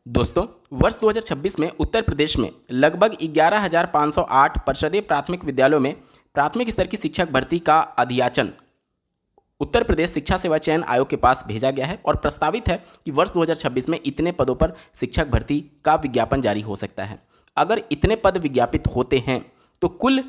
दोस्तों, वर्ष 2026 में उत्तर प्रदेश में लगभग 11,508 परिषदीय प्राथमिक विद्यालयों में प्राथमिक स्तर की शिक्षक भर्ती का अधियाचन उत्तर प्रदेश शिक्षा सेवा चयन आयोग के पास भेजा गया है और प्रस्तावित है कि वर्ष 2026 में इतने पदों पर शिक्षक भर्ती का विज्ञापन जारी हो सकता है। अगर इतने पद विज्ञापित होते हैं तो कुल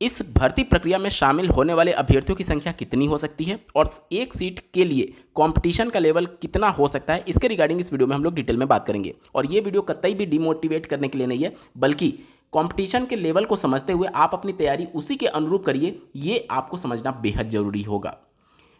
इस भर्ती प्रक्रिया में शामिल होने वाले अभ्यर्थियों की संख्या कितनी हो सकती है और एक सीट के लिए कंपटीशन का लेवल कितना हो सकता है, इसके रिगार्डिंग इस वीडियो में हम लोग डिटेल में बात करेंगे। और ये वीडियो कतई भी डिमोटिवेट करने के लिए नहीं है, बल्कि कंपटीशन के लेवल को समझते हुए आप अपनी तैयारी उसी के अनुरूप करिए, ये आपको समझना बेहद जरूरी होगा।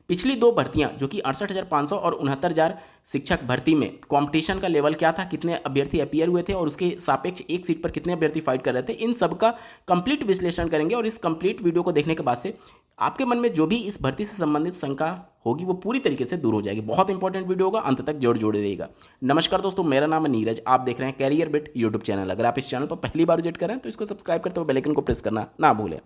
पिछली दो भर्तियां जो कि 68,500 और 69,000 शिक्षक भर्ती में कंपटीशन का लेवल क्या था, कितने अभ्यर्थी अपीयर हुए थे और उसके सापेक्ष एक सीट पर कितने अभ्यर्थी फाइट कर रहे थे, इन सब का कंप्लीट विश्लेषण करेंगे। और इस कंप्लीट वीडियो को देखने के बाद से आपके मन में जो भी इस भर्ती से संबंधित शंका होगी वो पूरी तरीके से दूर हो जाएगी। बहुत इंपॉर्टेंट वीडियो होगा, अंत तक जोड़े रहेगा। नमस्कार दोस्तों, मेरा नाम है नीरज, आप देख रहे हैं कैरियर बिट यूट्यूब चैनल। अगर आप इस चैनल पर पहली बार विजिट करें तो इसको सब्सक्राइब करते हुए बेल आइकन को प्रेस करना ना भूलें।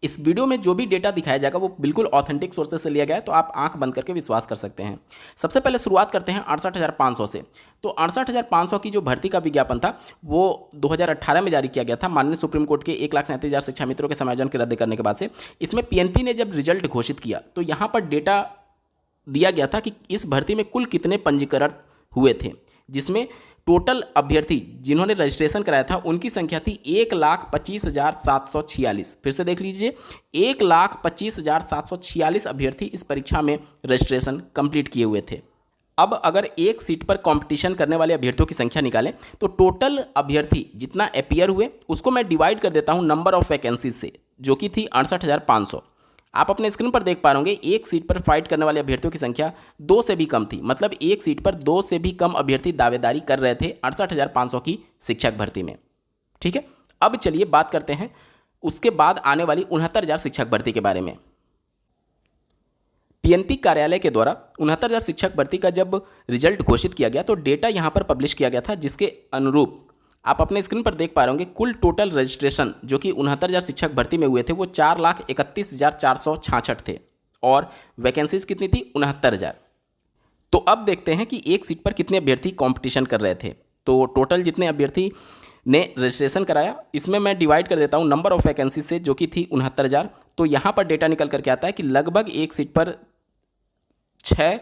इस वीडियो में जो भी डेटा दिखाया जाएगा वो बिल्कुल ऑथेंटिक सोर्सेज से लिया गया है, तो आप आंख बंद करके विश्वास कर सकते हैं। सबसे पहले शुरुआत करते हैं 68,500 से। तो 68,500 की जो भर्ती का विज्ञापन था वो 2018 में जारी किया गया था, माननीय सुप्रीम कोर्ट के 1,37,000 शिक्षा मित्रों के समायोजन के रद्द करने के बाद से। इसमें पीएनपी ने जब रिजल्ट घोषित किया तो यहाँ पर डेटा दिया गया था कि इस भर्ती में कुल कितने पंजीकरण हुए थे, जिसमें टोटल अभ्यर्थी जिन्होंने रजिस्ट्रेशन कराया था उनकी संख्या थी 1,25,746। फिर से देख लीजिए, 1,25,746 अभ्यर्थी इस परीक्षा में रजिस्ट्रेशन कंप्लीट किए हुए थे। अब अगर एक सीट पर कंपटीशन करने वाले अभ्यर्थियों की संख्या निकालें तो टोटल अभ्यर्थी जितना अपीयर हुए उसको मैं डिवाइड कर देता हूं नंबर ऑफ वैकेंसीज से, जो कि थी 68,500। आप अपने स्क्रीन पर देख पा रहे एक सीट पर फाइट करने वाले अभ्यर्थियों की संख्या 2 से भी कम थी, मतलब एक सीट पर 2 से भी कम अभ्यर्थी दावेदारी कर रहे थे 68,500 की शिक्षक भर्ती में। ठीक है, अब चलिए बात करते हैं उसके बाद आने वाली 69,000 शिक्षक भर्ती के बारे में। पीएनपी कार्यालय के द्वारा 69,000 शिक्षक भर्ती का जब रिजल्ट घोषित किया गया तो डेटा यहां पर पब्लिश किया गया था, जिसके अनुरूप आप अपने स्क्रीन पर देख पा रहे होंगे कुल टोटल रजिस्ट्रेशन जो कि 69,000 शिक्षक भर्ती में हुए थे वो 4,31,466 थे और वैकेंसीज कितनी थी, 69,000। तो अब देखते हैं कि एक सीट पर कितने अभ्यर्थी कंपटीशन कर रहे थे। तो टोटल जितने अभ्यर्थी ने रजिस्ट्रेशन कराया इसमें मैं डिवाइड कर देता हूं नंबर ऑफ वैकेंसी से, जो कि थी 69,000। तो यहाँ पर डेटा निकल करके आता है कि लगभग एक सीट पर 6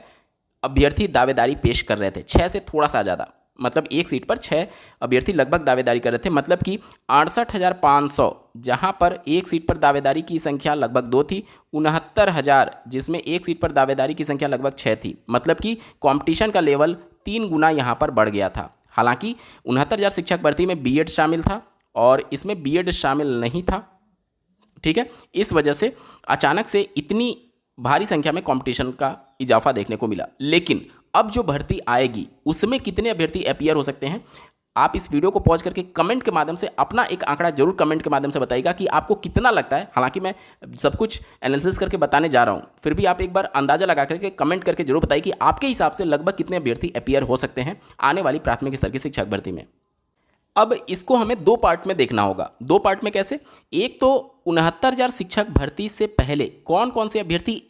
अभ्यर्थी दावेदारी पेश कर रहे थे, 6 से थोड़ा सा ज़्यादा, मतलब एक सीट पर 6 अभ्यर्थी लगभग दावेदारी कर रहे थे। मतलब कि 68,500 जहां पर एक सीट पर दावेदारी की संख्या लगभग 2 थी, 69,000 जिसमें एक सीट पर दावेदारी की संख्या लगभग 6 थी, मतलब कि कंपटीशन का लेवल 3 गुना यहां पर बढ़ गया था। हालांकि 69,000 शिक्षक भर्ती में बीएड शामिल था और इसमें बीएड शामिल नहीं था। ठीक है, इस वजह से अचानक से इतनी भारी संख्या में कंपटीशन का इजाफा देखने को मिला। लेकिन अब जो भर्ती आएगी उसमें कितने अभ्यर्थी अपीयर हो सकते हैं, आप इस वीडियो को पॉज करके कमेंट के माध्यम से अपना एक आंकड़ा जरूर कमेंट के माध्यम से बताइएगा कि आपको कितना लगता है। हालांकि मैं सब कुछ एनालिसिस करके बताने जा रहा हूं, फिर भी आप एक बार अंदाजा लगा करके कमेंट करके जरूर बताइए कि आपके हिसाब से लगभग कितने अभ्यर्थी अपीयर हो सकते हैं आने वाली प्राथमिक स्तर की शिक्षक भर्ती में। अब इसको हमें 2 पार्ट में देखना होगा। 2 पार्ट में कैसे, एक तो 69,000 शिक्षक भर्ती से पहले कौन कौन से अभ्यर्थी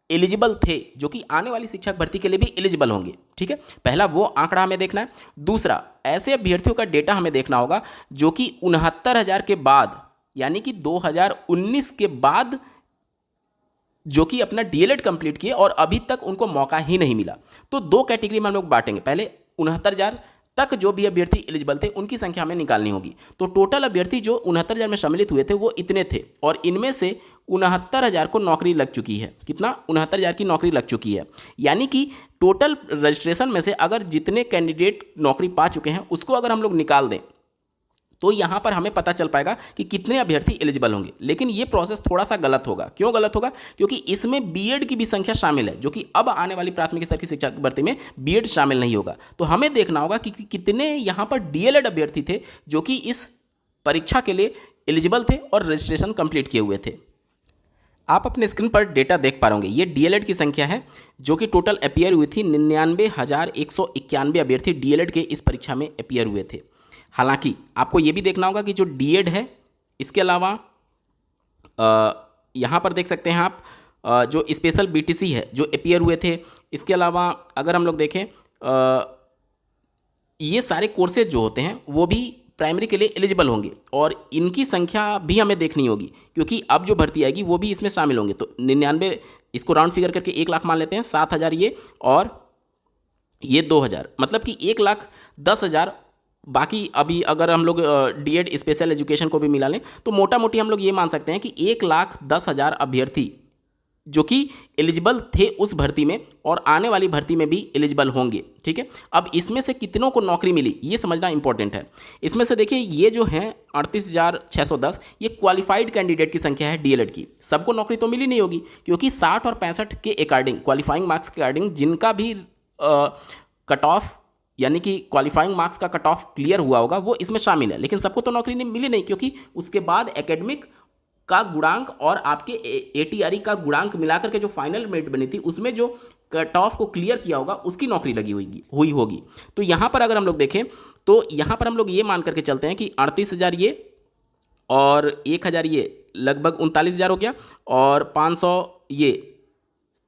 एलिजिबल थे जो कि आने वाली शिक्षक भर्ती के लिए भी एलिजिबल होंगे। ठीक है, पहला वो आंकड़ा हमें देखना है। दूसरा, ऐसे अभ्यर्थियों का डेटा हमें देखना होगा जो कि 69,000 के बाद यानी कि 2019 के बाद जो कि अपना डीएलएड कंप्लीट किए और अभी तक उनको मौका ही नहीं मिला। तो 2 कैटेगरी में हम लोग बांटेंगे। पहले 69,000 तक जो भी अभ्यर्थी एलिजिबल थे उनकी संख्या हमें निकालनी होगी। तो टोटल अभ्यर्थी जो 69,000 में सम्मिलित हुए थे वो इतने थे और इनमें से 69,000 को नौकरी लग चुकी है। कितना, 69,000 की नौकरी लग चुकी है। यानी कि टोटल रजिस्ट्रेशन में से अगर जितने कैंडिडेट नौकरी पा चुके हैं उसको अगर हम लोग निकाल दें तो यहाँ पर हमें पता चल पाएगा कि कितने अभ्यर्थी एलिजिबल होंगे। लेकिन ये प्रोसेस थोड़ा सा गलत होगा। क्यों गलत होगा, क्योंकि इसमें बीएड की भी संख्या शामिल है, जो कि अब आने वाली प्राथमिक स्तर की शिक्षा भर्ती में बीएड शामिल नहीं होगा। तो हमें देखना होगा कि कितने यहाँ पर डीएलएड अभ्यर्थी थे जो कि इस परीक्षा के लिए एलिजिबल थे और रजिस्ट्रेशन कंप्लीट किए हुए थे। आप अपने स्क्रीन पर डेटा देख पा रहे ये डीएलएड की संख्या है जो कि टोटल अपीयर हुई थी। 99,191 अभ्यर्थी डीएलएड के इस परीक्षा में अपीयर हुए थे। हालांकि आपको ये भी देखना होगा कि जो डीएड है इसके अलावा यहाँ पर देख सकते हैं आप जो स्पेशल बीटीसी है जो अपीयर हुए थे। इसके अलावा अगर हम लोग देखें ये सारे कोर्सेज जो होते हैं वो भी प्राइमरी के लिए एलिजिबल होंगे और इनकी संख्या भी हमें देखनी होगी, क्योंकि अब जो भर्ती आएगी वो भी इसमें शामिल होंगे। तो 99, इसको राउंड फिगर करके 1 लाख मान लेते हैं, 7,000 ये और ये 2,000, मतलब कि 1,10,000। बाकी अभी अगर हम लोग डीएड स्पेशल एजुकेशन को भी मिला लें तो मोटा मोटी हम लोग ये मान सकते हैं कि 1,10,000 अभ्यर्थी जो कि एलिजिबल थे उस भर्ती में और आने वाली भर्ती में भी एलिजिबल होंगे। ठीक है, अब इसमें से कितनों को नौकरी मिली ये समझना इंपॉर्टेंट है। इसमें से देखिए ये जो है 38,610 ये क्वालिफाइड कैंडिडेट की संख्या है डीएलएड की। सबको नौकरी तो मिली नहीं होगी, क्योंकि 60 और 65 के अकॉर्डिंग, क्वालिफाइंग मार्क्स के अकॉर्डिंग जिनका भी कट ऑफ यानी कि क्वालिफाइंग मार्क्स का कट ऑफ क्लियर हुआ होगा वो इसमें शामिल है, लेकिन सबको तो नौकरी नहीं मिली नहीं, क्योंकि उसके बाद एकेडमिक का गुणांक और आपके एटीआरई का गुणांक मिलाकर के जो फाइनल मेरिट बनी थी उसमें जो कट ऑफ को क्लियर किया होगा उसकी नौकरी लगी हुई होगी। तो यहाँ पर अगर हम लोग देखें तो यहाँ पर हम लोग ये मान करके चलते हैं कि 38,000 ये और 1,000 ये लगभग 39,000 हो गया और 500 ये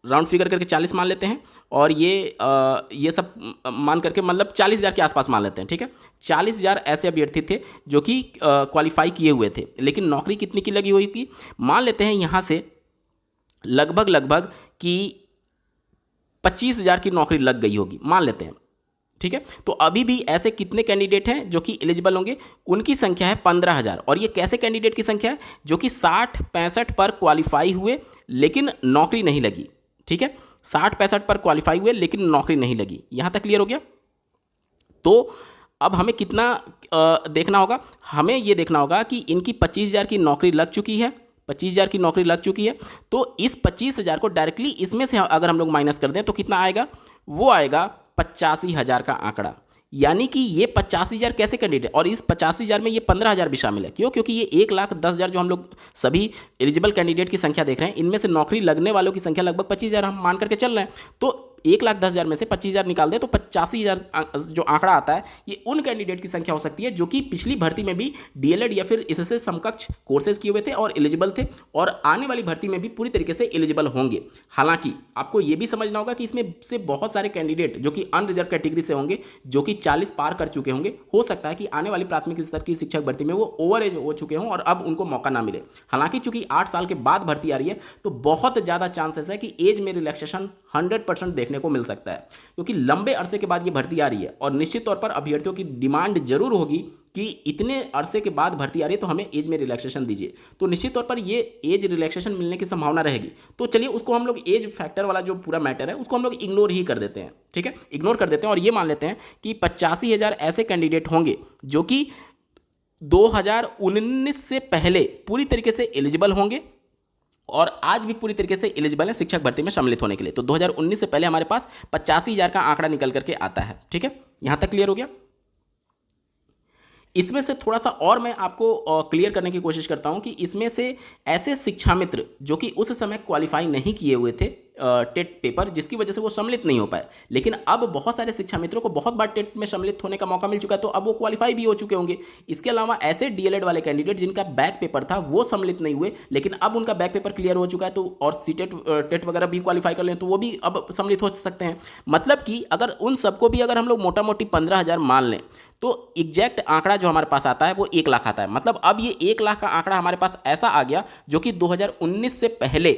राउंड फिगर करके 40 मान लेते हैं और ये सब मान करके मतलब 40,000 के आसपास मान लेते हैं। ठीक है, 40,000 ऐसे अभ्यर्थी थे जो कि क्वालिफाई किए हुए थे, लेकिन नौकरी कितनी की लगी हुई की मान लेते हैं यहाँ से लगभग कि 25,000 की नौकरी लग गई होगी मान लेते हैं। ठीक है, तो अभी भी ऐसे कितने कैंडिडेट हैं जो कि एलिजिबल होंगे, उनकी संख्या है 15,000। और ये कैसे कैंडिडेट की संख्या है, जो कि 60-65 पर क्वालिफाई हुए लेकिन नौकरी नहीं लगी। ठीक है, 60-65 पर क्वालिफाई हुए लेकिन नौकरी नहीं लगी। यहां तक क्लियर हो गया। तो अब हमें कितना देखना होगा, हमें यह देखना होगा कि इनकी 25,000 की नौकरी लग चुकी है, 25,000 की नौकरी लग चुकी है। तो इस 25,000 को डायरेक्टली इसमें से अगर हम लोग माइनस कर दें तो कितना आएगा, वो आएगा 85,000 का आंकड़ा। यानी कि ये 85,000 कैसे कैंडिडेट, और इस 85,000 में ये 15,000 भी शामिल है। क्यों? क्योंकि ये 1,10,000 जो हम लोग सभी एलिजिबल कैंडिडेट की संख्या देख रहे हैं, इनमें से नौकरी लगने वालों की संख्या लगभग 25,000 हम मान करके चल रहे हैं। तो 1,10,000 में से 25,000 निकाल दें तो 85,000 जो आंकड़ा आता है ये उन कैंडिडेट की संख्या हो सकती है जो कि पिछली भर्ती में भी डीएलएड या फिर इससे समकक्ष कोर्सेज किए हुए थे और एलिजिबल थे, और आने वाली भर्ती में भी पूरी तरीके से एलिजिबल होंगे। हालांकि आपको ये भी समझना होगा कि इसमें से बहुत सारे कैंडिडेट जो कि अनरिजर्व कैटेगरी से होंगे, जो कि 40 पार कर चुके होंगे, हो सकता है कि आने वाली प्राथमिक स्तर की शिक्षक भर्ती में वो ओवर एज हो चुके हों और अब उनको मौका ना मिले। हालांकि चूंकि 8 साल के बाद भर्ती आ रही है तो बहुत ज़्यादा चांसेस है कि एज में रिलैक्सेशन 100% देखने को मिल सकता है, क्योंकि लंबे अरसे के बाद ये भर्ती आ रही है और निश्चित तौर पर अभ्यर्थियों की डिमांड जरूर होगी कि इतने अरसे के बाद भर्ती आ रही है तो हमें एज में रिलैक्सेशन दीजिए। तो निश्चित तौर पर ये एज रिलैक्सेशन मिलने की संभावना रहेगी। तो चलिए उसको हम लोग एज फैक्टर वाला जो पूरा मैटर है उसको हम लोग इग्नोर ही कर देते हैं। ठीक है, इग्नोर कर देते हैं और ये मान लेते हैं कि 85,000 ऐसे कैंडिडेट होंगे जो कि 2019 से पहले पूरी तरीके से एलिजिबल होंगे और आज भी पूरी तरीके से एलिजिबल है शिक्षक भर्ती में सम्मिलित होने के लिए। तो 2019 से पहले हमारे पास 85,000 का आंकड़ा निकल करके आता है। ठीक है, यहां तक क्लियर हो गया। इसमें से थोड़ा सा और मैं आपको क्लियर करने की कोशिश करता हूं कि इसमें से ऐसे शिक्षा मित्र जो कि उस समय क्वालिफाई नहीं किए हुए थे टेट पेपर, जिसकी वजह से वो सम्मिलित नहीं हो पाए, लेकिन अब बहुत सारे शिक्षा मित्रों को बहुत बार टेट में सम्मिलित होने का मौका मिल चुका है, तो अब वो क्वालिफाई भी हो चुके होंगे। इसके अलावा ऐसे डीएलएड वाले कैंडिडेट जिनका बैक पेपर था वो सम्मिलित नहीं हुए, लेकिन अब उनका बैक पेपर क्लियर हो चुका है, तो और सीटेट टेट वगैरह भी क्वालिफाई कर लें तो वो भी अब सम्मिलित हो सकते हैं। मतलब कि अगर उन सबको भी अगर हम लोग मोटा मोटी 15,000 मान लें तो एग्जैक्ट आंकड़ा जो हमारे पास आता है वो 1 लाख आता है। मतलब अब ये 1 लाख का आंकड़ा हमारे पास ऐसा आ गया जो कि 2019 से पहले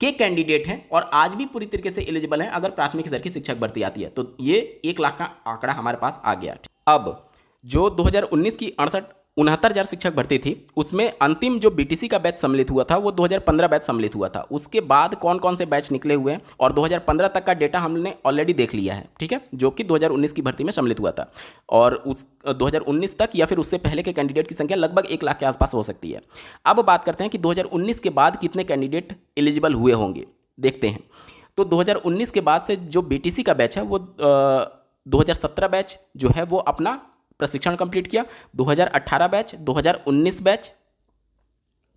के कैंडिडेट हैं और आज भी पूरी तरीके से एलिजिबल हैं अगर प्राथमिक स्तर की शिक्षक भर्ती आती है। तो ये 1 लाख का आंकड़ा हमारे पास आ गया। अब जो 2019 की 69,000 शिक्षक भर्ती थी उसमें अंतिम जो बीटीसी का बैच सम्मिलित हुआ था वो 2015 बैच सम्मिलित हुआ था। उसके बाद कौन कौन से बैच निकले हुए हैं और 2015 तक का डेटा हमने ऑलरेडी देख लिया है। ठीक है, जो कि 2019 की भर्ती में सम्मिलित हुआ था और उस 2019 तक या फिर उससे पहले के कैंडिडेट की संख्या लगभग 1 लाख के आसपास हो सकती है। अब बात करते हैं कि 2019 के बाद कितने कैंडिडेट एलिजिबल हुए होंगे, देखते हैं। तो 2019 के बाद से जो बीटीसी का बैच है वो 2017 बैच जो है वो अपना प्रशिक्षण कंप्लीट किया, 2018 बैच, 2019 बैच।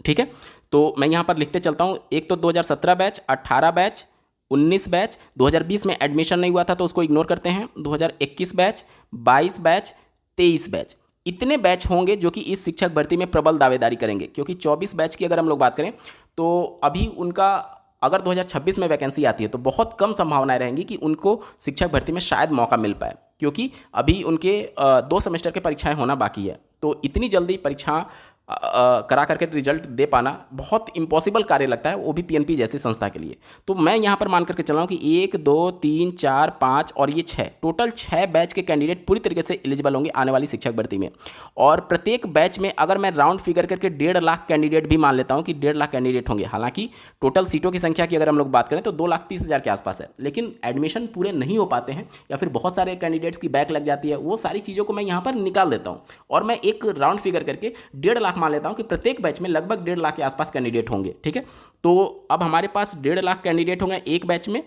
ठीक है, तो मैं यहां पर लिखते चलता हूं, एक तो 2017 बैच, 18 बैच, 19 बैच, 2020 में एडमिशन नहीं हुआ था तो उसको इग्नोर करते हैं, 2021 बैच, 22 बैच, 23 बैच। इतने बैच होंगे जो कि इस शिक्षक भर्ती में प्रबल दावेदारी करेंगे, क्योंकि 24 बैच की अगर हम लोग बात करें तो अभी उनका अगर 2026 में वैकेंसी आती है तो बहुत कम संभावनाएं रहेंगी कि उनको शिक्षक भर्ती में शायद मौका मिल पाए। क्योंकि अभी उनके 2 सेमेस्टर के परीक्षाएं होना बाकी है। तो इतनी जल्दी परीक्षा करा करके रिजल्ट दे पाना बहुत इम्पॉसिबल कार्य लगता है, वो भी पीएनपी जैसी संस्था के लिए। तो मैं यहाँ पर मान करके चल रहा हूँ कि 1 2 3 4 5 और ये 6, टोटल 6 बैच के कैंडिडेट पूरी तरीके से एलिजिबल होंगे आने वाली शिक्षक भर्ती में। और प्रत्येक बैच में अगर मैं राउंड फिगर करके 1.5 लाख कैंडिडेट भी मान लेता हूँ कि 1.5 लाख कैंडिडेट होंगे, हालांकि टोटल सीटों की संख्या की अगर हम लोग बात करें तो 2,30,000 के आसपास है, लेकिन एडमिशन पूरे नहीं हो पाते हैं या फिर बहुत सारे कैंडिडेट्स की बैक लग जाती है। वो सारी चीज़ों को मैं यहाँ पर निकाल देता हूँ और मैं एक राउंड फिगर करके 1.5 लाख मान लेता हूं कि प्रत्येक बैच में लगभग 1.5 लाख के आसपास कैंडिडेट होंगे। ठीक है, तो अब हमारे पास 1.5 लाख कैंडिडेट होंगे एक बैच में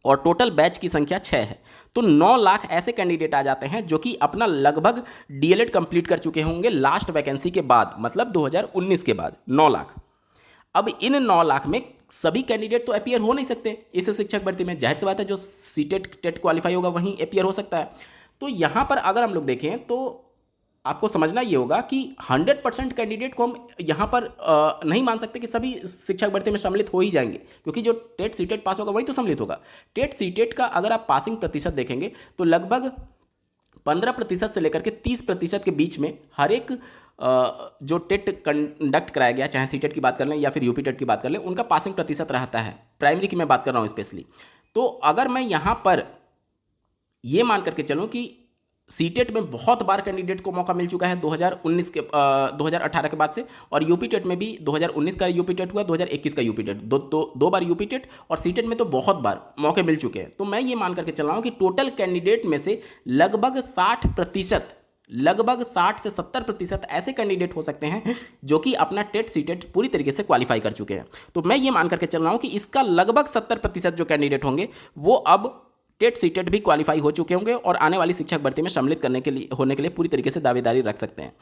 और टोटल बैच की संख्या 6 है, तो 9 लाख ऐसे कैंडिडेट आ जाते हैं जो कि अपना लगभग डीएलएड कंप्लीट कर चुके होंगे लास्ट वैकेंसी के बाद, मतलब 2019 के बाद 9 लाख। अब इन 9 लाख में सभी कैंडिडेट तो अपीयर हो नहीं सकते इस शिक्षक भर्ती में, जाहिर सी बात है जो सीटेट टेट क्वालिफाई होगा वहीं अपीयर हो सकता है। तो यहाँ पर अगर हम लोग देखें तो आपको समझना ये होगा कि 100% कैंडिडेट को हम यहाँ पर नहीं मान सकते कि सभी शिक्षक भर्ती में सम्मिलित हो ही जाएंगे, क्योंकि जो टेट सीटेट पास होगा वही तो सम्मिलित होगा। टेट सीटेट का अगर आप पासिंग प्रतिशत देखेंगे तो लगभग 15% से लेकर के 30% के बीच में हर एक जो टेट कंडक्ट कराया गया, चाहे सीटेट की बात कर लें या फिर यूपी टेट की बात कर लें, उनका पासिंग प्रतिशत रहता है। प्राइमरी की मैं बात कर रहा हूँ स्पेशली। तो अगर मैं यहाँ पर ये मान करके चलूँ कि सीटेट में बहुत बार कैंडिडेट को मौका मिल चुका है 2018 के बाद से, और यूपी टेट में भी 2019 का यूपी टेट हुआ, 2021 का यूपी टेट, दो बार यूपी टेट, और सीटेट में तो बहुत बार मौके मिल चुके हैं। तो मैं ये मान करके चल रहा हूँ कि टोटल कैंडिडेट में से लगभग 60%, लगभग 60 से 70% ऐसे कैंडिडेट हो सकते हैं जो कि अपना टेट सीटेट पूरी तरीके से क्वालिफाई कर चुके हैं। तो मैं ये मान करके चल रहा हूँ कि इसका लगभग 70% जो कैंडिडेट होंगे वो अब टेट सीटेट भी क्वालिफाई हो चुके होंगे और आने वाली शिक्षक भर्ती में सम्मिलित करने के लिए होने के लिए पूरी तरीके से दावेदारी रख सकते हैं।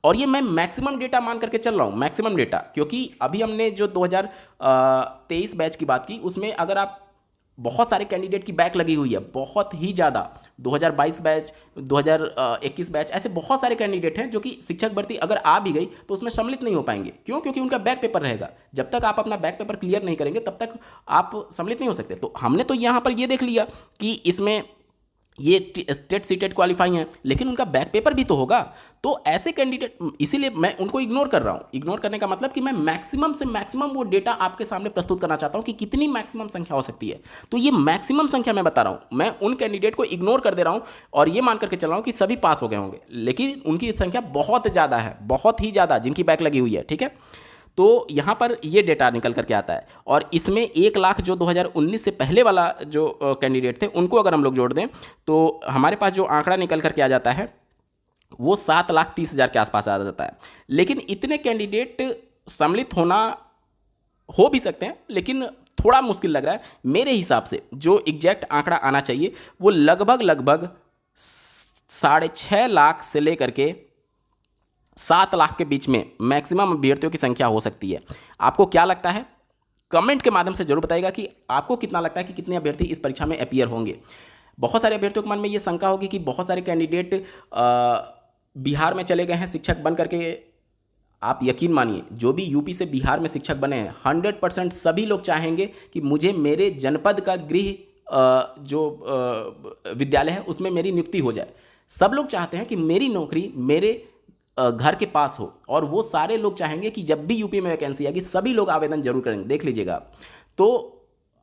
और ये मैं मैक्सिमम डेटा मान करके चल रहा हूँ, मैक्सिमम डेटा, क्योंकि अभी हमने जो 2023 बैच की बात की उसमें अगर आप बहुत सारे कैंडिडेट की बैक लगी हुई है, बहुत ही ज़्यादा, 2022 बैच, 2021 बैच, ऐसे बहुत सारे कैंडिडेट हैं जो कि शिक्षक भर्ती अगर आ भी गई तो उसमें सम्मिलित नहीं हो पाएंगे। क्यों? क्योंकि उनका बैक पेपर रहेगा। जब तक आप अपना बैक पेपर क्लियर नहीं करेंगे तब तक आप सम्मिलित नहीं हो सकते। तो हमने तो यहाँ पर ये देख लिया कि इसमें ये टेट सीटेट क्वालिफाई हैं, लेकिन उनका बैक पेपर भी तो होगा। तो ऐसे कैंडिडेट, इसीलिए मैं उनको इग्नोर कर रहा हूँ। इग्नोर करने का मतलब कि मैं मैक्सिमम से मैक्सिमम वो डेटा आपके सामने प्रस्तुत करना चाहता हूँ कि कितनी मैक्सिमम संख्या हो सकती है। तो ये मैक्सिमम संख्या मैं बता रहा हूँ, मैं उन कैंडिडेट को इग्नोर कर दे रहा हूँ और ये मान करके चल रहा हूँ कि सभी पास हो गए होंगे, लेकिन उनकी संख्या बहुत ज़्यादा है, बहुत ही ज़्यादा, जिनकी बैक लगी हुई है। ठीक है, तो यहाँ पर ये डेटा निकल करके आता है और इसमें 1 लाख जो 2019 से पहले वाला जो कैंडिडेट थे उनको अगर हम लोग जोड़ दें तो हमारे पास जो आंकड़ा निकल करके आ जाता है वो 7,30,000 के आसपास आ जाता है। लेकिन इतने कैंडिडेट सम्मिलित हो भी सकते हैं, लेकिन थोड़ा मुश्किल लग रहा है मेरे हिसाब से। जो एग्जैक्ट आंकड़ा आना चाहिए वो लगभग 6.5 लाख से लेकर के 7 लाख के बीच में मैक्सिमम अभ्यर्थियों की संख्या हो सकती है। आपको क्या लगता है? कमेंट के माध्यम से जरूर बताइएगा कि आपको कितना लगता है कि कितने अभ्यर्थी इस परीक्षा में अपीयर होंगे। बहुत सारे अभ्यर्थियों के मन में ये शंका होगी कि बहुत सारे कैंडिडेट बिहार में चले गए हैं शिक्षक बन करके। आप यकीन मानिए, जो भी यूपी से बिहार में शिक्षक बने हैं 100% सभी लोग चाहेंगे कि मुझे मेरे जनपद का गृह जो विद्यालय है उसमें मेरी नियुक्ति हो जाए। सब लोग चाहते हैं कि मेरी नौकरी मेरे घर के पास हो, और वो सारे लोग चाहेंगे कि जब भी यूपी में वैकेंसी आएगी सभी लोग आवेदन जरूर करेंगे। देख लीजिएगा आप। तो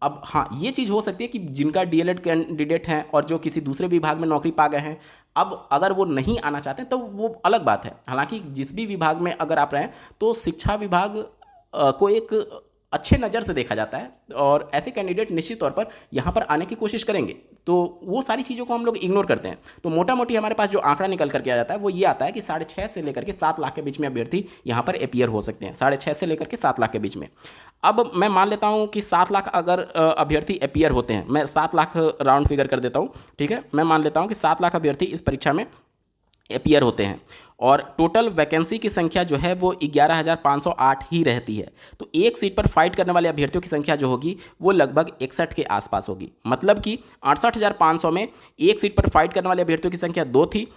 अब हाँ, ये चीज़ हो सकती है कि जिनका डीएलएड कैंडिडेट हैं और जो किसी दूसरे विभाग में नौकरी पा गए हैं, अब अगर वो नहीं आना चाहते हैं तो वो अलग बात है। हालांकि जिस भी विभाग में अगर आप रहें तो शिक्षा विभाग को एक अच्छे नज़र से देखा जाता है और ऐसे कैंडिडेट निश्चित तौर पर यहाँ पर आने की कोशिश करेंगे। तो वो सारी चीज़ों को हम लोग इग्नोर करते हैं। तो मोटा मोटी हमारे पास जो आंकड़ा निकल करके आ जाता है वो ये आता है कि 6.5 से लेकर के 7 लाख के बीच में अभ्यर्थी यहाँ पर अपीयर हो सकते हैं। 6.5 से लेकर के 7 लाख के बीच में। अब मैं मान लेता हूँ कि 7 लाख अगर अभ्यर्थी अपीयर होते हैं, मैं 7 लाख राउंड फिगर कर देता हूँ। ठीक है, मैं मान लेता हूँ कि 7 लाख अभ्यर्थी इस परीक्षा में अपीयर होते हैं और टोटल वैकेंसी की संख्या जो है वो 11,508 ही रहती है। तो एक सीट पर फाइट करने वाले अभ्यर्थियों की संख्या जो होगी वो लगभग 61 के आसपास होगी। मतलब कि 68,500 में एक सीट पर फाइट करने वाले अभ्यर्थियों की संख्या 2 थी।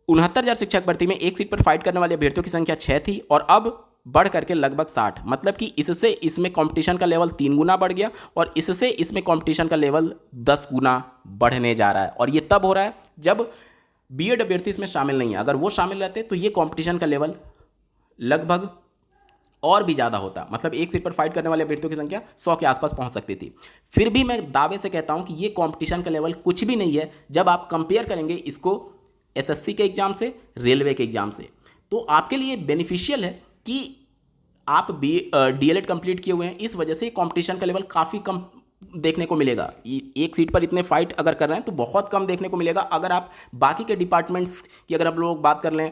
69,000 शिक्षक भर्ती में एक सीट पर फाइट करने वाले अभ्यर्थियों की संख्या 6 थी और अब बढ़ करके लगभग 60, मतलब कि इससे इसमें कंपटीशन का लेवल 3 गुना बढ़ गया और इससे इसमें कंपटीशन का लेवल 10 गुना बढ़ने जा रहा है। और ये तब हो रहा है जब बीएड अभ्यर्थी इसमें शामिल नहीं है। अगर वो शामिल रहते तो ये कंपटीशन का लेवल लगभग और भी ज़्यादा होता, मतलब एक सीट पर फाइट करने वाले अभ्यर्थियों की संख्या 100 के आसपास पहुंच सकती थी। फिर भी मैं दावे से कहता हूं कि ये कंपटीशन का लेवल कुछ भी नहीं है जब आप कंपेयर करेंगे इसको एसएससी के एग्जाम से, रेलवे के एग्जाम से। तो आपके लिए बेनिफिशियल है कि आप डीएलएड कंप्लीट किए हुए हैं, इस वजह से कंपटीशन का लेवल काफ़ी कम देखने को मिलेगा। एक सीट पर इतने फाइट अगर कर रहे हैं तो बहुत कम देखने को मिलेगा। अगर आप बाकी के डिपार्टमेंट्स की अगर आप लोग बात कर लें,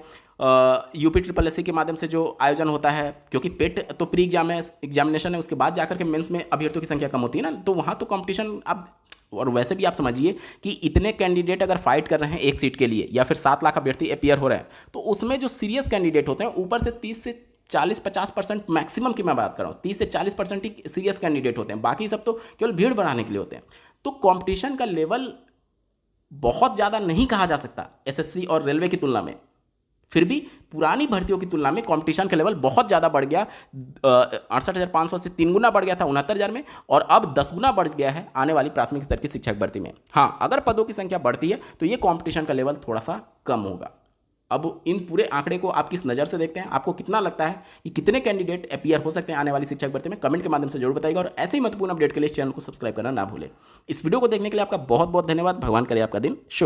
यूपी ट्रिपल एससी के माध्यम से जो आयोजन होता है, क्योंकि पेट तो प्री एग्जामिनेशन है, उसके बाद जाकर के मेंस में अभ्यर्थियों की संख्या कम होती है ना, तो वहाँ तो कंपटीशन आप, और वैसे भी आप समझिए कि इतने कैंडिडेट अगर फाइट कर रहे हैं एक सीट के लिए या फिर 7 लाख अभ्यर्थी अपीयर हो रहे हैं, तो उसमें जो सीरियस कैंडिडेट होते हैं ऊपर से 30 से 40-50% मैक्सिमम की मैं बात कर रहा हूँ, 30 से 40% ही सीरियस कैंडिडेट होते हैं, बाकी सब तो केवल भीड़ बढ़ाने के लिए होते हैं। तो कंपटीशन का लेवल बहुत ज़्यादा नहीं कहा जा सकता एसएससी और रेलवे की तुलना में। फिर भी पुरानी भर्तियों की तुलना में कंपटीशन का लेवल बहुत ज़्यादा बढ़ गया। 68,500 से 3 गुना बढ़ गया था 69,000 में, और अब 10 गुना बढ़ गया है आने वाली प्राथमिक स्तर की शिक्षक भर्ती में। हाँ, अगर पदों की संख्या बढ़ती है तो ये कंपटीशन का लेवल थोड़ा सा कम होगा। अब इन पूरे आंकड़े को आप किस नज़र से देखते हैं, आपको कितना लगता है कि कितने कैंडिडेट अपीयर हो सकते हैं आने वाली शिक्षक भर्ती में, कमेंट के माध्यम से जरूर बताइएगा। और ऐसे ही महत्वपूर्ण अपडेट के लिए इस चैनल को सब्सक्राइब करना ना भूलें। इस वीडियो को देखने के लिए आपका बहुत बहुत धन्यवाद। भगवान करे आपका दिन शुभ।